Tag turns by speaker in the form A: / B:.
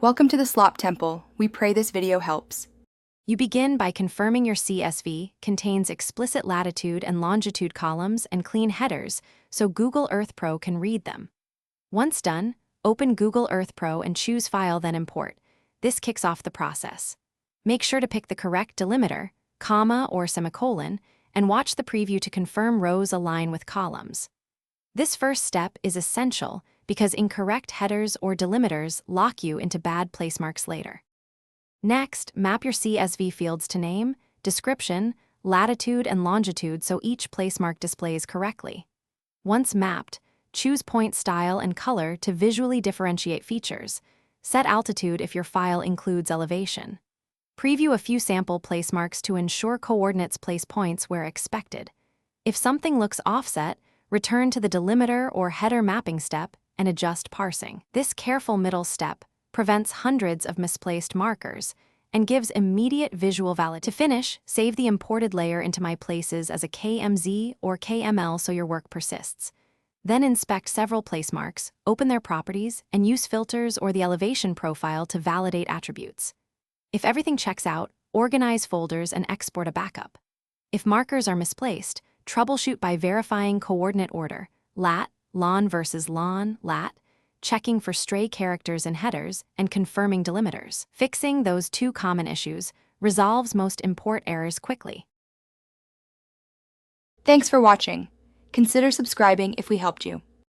A: Welcome to the Slop Temple. We pray this video helps.
B: You begin by confirming your CSV contains explicit latitude and longitude columns and clean headers so Google Earth Pro can read them. Once done, open Google Earth Pro and choose File then Import. This kicks off the process. Make sure to pick the correct delimiter, comma or semicolon, and watch the preview to confirm rows align with columns. This first step is essential because incorrect headers or delimiters lock you into bad placemarks later. Next, map your CSV fields to name, description, latitude, and longitude so each placemark displays correctly. Once mapped, choose point style and color to visually differentiate features. Set altitude if your file includes elevation. Preview a few sample placemarks to ensure coordinates place points where expected. If something looks offset, return to the delimiter or header mapping step and adjust parsing. This careful middle step prevents hundreds of misplaced markers and gives immediate visual validity. To finish, save the imported layer into My Places as a KMZ or KML so your work persists. Then inspect several placemarks, open their properties, and use filters or the elevation profile to validate attributes. If everything checks out, organize folders and export a backup. If markers are misplaced, troubleshoot by verifying coordinate order, lat, lon versus lon, lat, checking for stray characters in headers, and confirming delimiters. Fixing those two common issues resolves most import errors quickly.
A: Thanks for watching. Consider subscribing if we helped you.